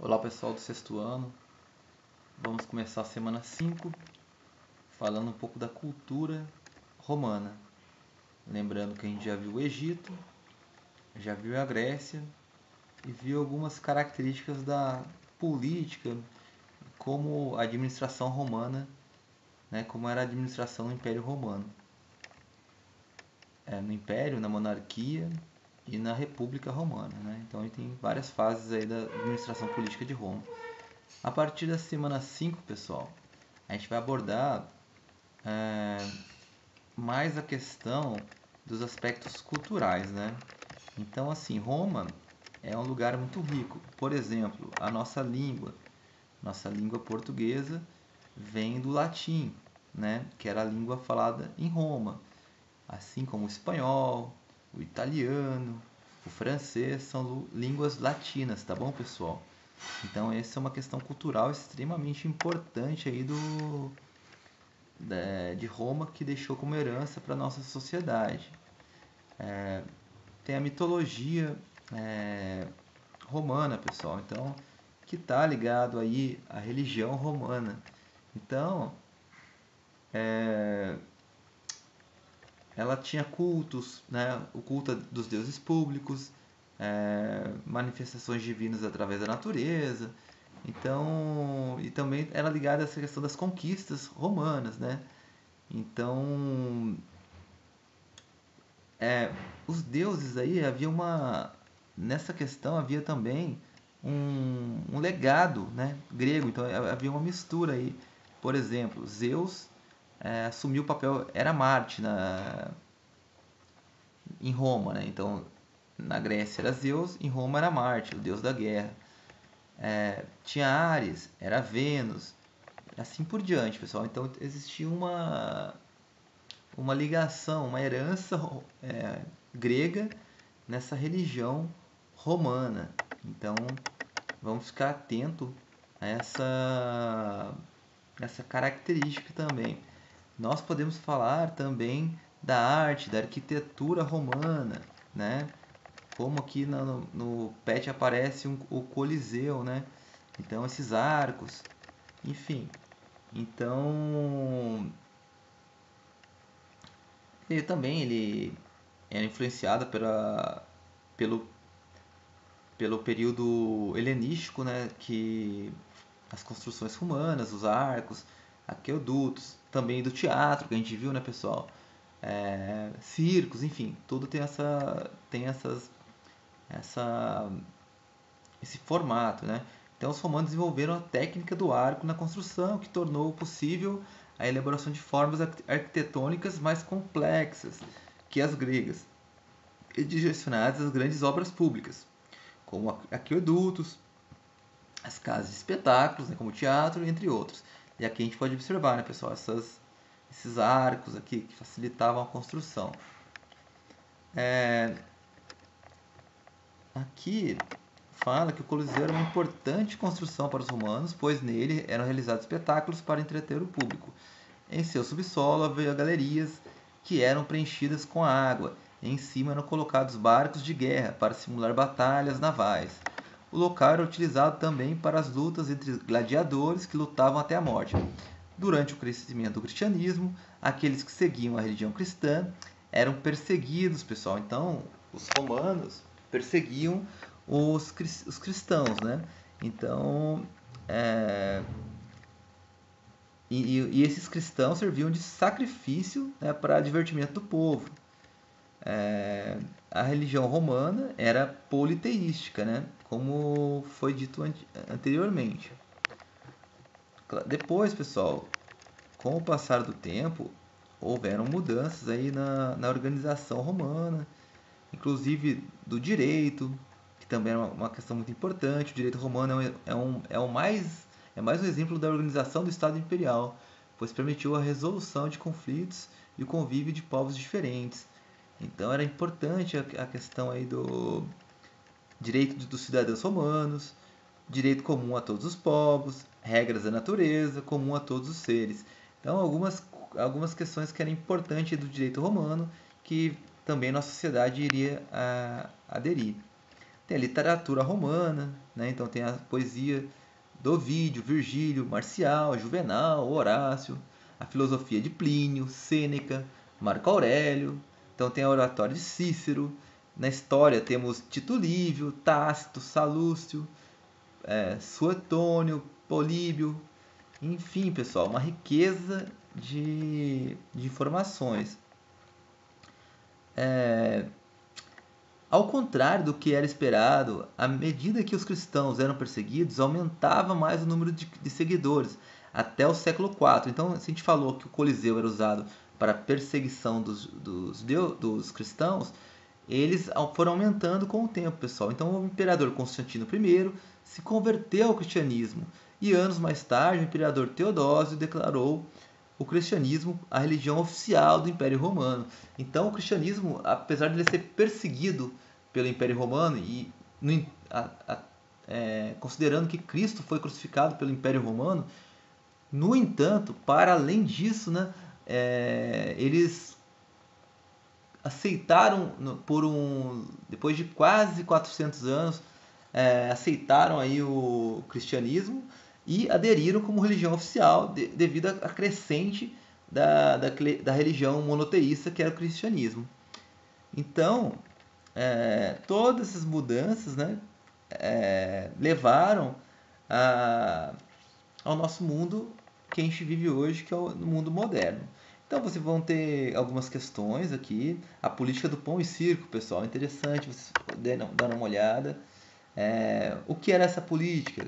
Olá pessoal do sexto ano, vamos começar a semana 5 falando um pouco da cultura romana. Lembrando que a gente já viu o Egito, já viu a Grécia e viu algumas características da política, como a administração romana, né, como era a administração no Império Romano. No Império, na monarquia e na República Romana. Né? Então a gente tem várias fases aí da administração política de Roma. A partir da semana 5, pessoal, a gente vai abordar mais a questão dos aspectos culturais, né? Então, assim, Roma é um lugar muito rico. Por exemplo, a nossa língua portuguesa vem do latim, né? Que era a língua falada em Roma. Assim como o espanhol, o italiano, o francês são línguas latinas, tá bom, pessoal? Então, essa é uma questão cultural extremamente importante aí de Roma que deixou como herança para a nossa sociedade. Tem a mitologia romana, pessoal, então que está ligado aí à religião romana. Então, ela tinha cultos, né? O culto dos deuses públicos, manifestações divinas através da natureza. Então, e também era ligada a essa questão das conquistas romanas, né? Então, os deuses aí havia uma nessa questão havia também um legado, né, grego. Então havia uma mistura aí. Por exemplo, Zeus assumiu o papel, era Marte em Roma, né? Então na Grécia era Zeus, em Roma era Marte, o deus da guerra. Tinha Ares, era Vênus, assim por diante, pessoal. Então existia uma ligação, uma herança grega nessa religião romana. Então, vamos ficar atento a essa característica também. Nós podemos falar também da arte, da arquitetura romana, né? Como aqui no PET aparece o Coliseu, né? Então, esses arcos, enfim. Então, ele era influenciado pelo, pelo período helenístico, né, que as construções romanas, os arcos, aquedutos, também do teatro que a gente viu, né, pessoal? Circos, enfim, tudo tem essa, esse formato, né? Então os romanos desenvolveram a técnica do arco na construção, que tornou possível a elaboração de formas arquitetônicas mais complexas que as gregas, e direcionadas às grandes obras públicas, como aquedutos, as casas de espetáculos, né, como o teatro, entre outros. E aqui a gente pode observar, né, pessoal, esses arcos aqui que facilitavam a construção. Aqui fala que o Coliseu era uma importante construção para os romanos, pois nele eram realizados espetáculos para entreter o público. Em seu subsolo havia galerias que eram preenchidas com água. Em cima eram colocados barcos de guerra para simular batalhas navais. O local era utilizado também para as lutas entre gladiadores que lutavam até a morte. Durante o crescimento do cristianismo, aqueles que seguiam a religião cristã eram perseguidos, pessoal. Então, os romanos perseguiam os cristãos, né? Então, e esses cristãos serviam de sacrifício, né, para divertimento do povo. A religião romana era politeística, né, como foi dito anteriormente. Depois, pessoal, com o passar do tempo, houveram mudanças aí na organização romana, inclusive do direito, que também é uma questão muito importante. O direito romano é mais um exemplo da organização do Estado imperial, pois permitiu a resolução de conflitos e o convívio de povos diferentes. Então era importante a questão aí do direito dos cidadãos romanos, direito comum a todos os povos, regras da natureza, comum a todos os seres. Então, algumas questões que eram importantes do direito romano que também nossa sociedade iria aderir. Tem a literatura romana, né? Então tem a poesia do Ovídio, Virgílio, Marcial, Juvenal, Horácio, a filosofia de Plínio, Sêneca, Marco Aurélio. Então tem a oratória de Cícero. Na história temos Tito Livio, Tácito, Salúcio, Suetônio, Políbio. Enfim, pessoal, uma riqueza de informações. Ao contrário do que era esperado, à medida que os cristãos eram perseguidos, aumentava mais o número de seguidores, até o século IV. Então, se a gente falou que o Coliseu era usado para a perseguição dos cristãos, eles foram aumentando com o tempo, pessoal. Então, o imperador Constantino I se converteu ao cristianismo, e anos mais tarde, o imperador Teodósio declarou o cristianismo a religião oficial do Império Romano. Então, o cristianismo, apesar de ele ser perseguido pelo Império Romano, e considerando que Cristo foi crucificado pelo Império Romano, no entanto, para além disso, né, eles aceitaram, depois de quase 400 anos, aceitaram aí o cristianismo e aderiram como religião oficial devido à crescente da religião monoteísta que era o cristianismo. Então, todas essas mudanças, né, levaram ao nosso mundo que a gente vive hoje, que é o mundo moderno. Então vocês vão ter algumas questões aqui. A política do pão e circo, pessoal, é interessante vocês darem uma olhada. O que era essa política?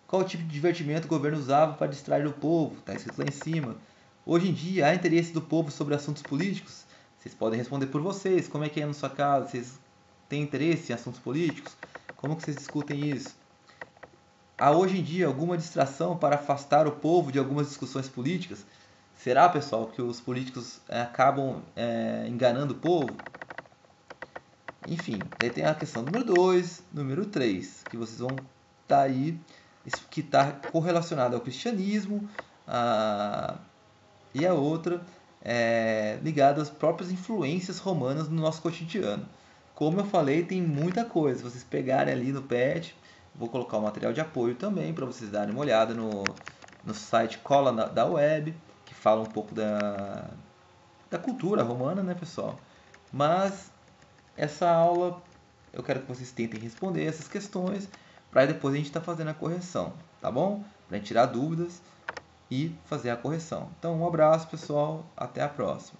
Qual tipo de divertimento o governo usava para distrair o povo? Está escrito lá em cima. Hoje em dia, há interesse do povo sobre assuntos políticos? Vocês podem responder por vocês. Como é que é na sua casa? Vocês têm interesse em assuntos políticos? Como que vocês discutem isso? Há hoje em dia alguma distração para afastar o povo de algumas discussões políticas? Será, pessoal, que os políticos acabam enganando o povo? Enfim, daí tem a questão número 2, número 3, que vocês vão estar aí, que está correlacionada ao cristianismo, e a outra ligada às próprias influências romanas no nosso cotidiano. Como eu falei, tem muita coisa. Se vocês pegarem ali no pad, vou colocar o material de apoio também para vocês darem uma olhada no site Cola da Web, que fala um pouco da cultura romana, né, pessoal? Mas essa aula eu quero que vocês tentem responder essas questões para depois a gente estar fazendo a correção, tá bom? Para tirar dúvidas e fazer a correção. Então, um abraço, pessoal. Até a próxima.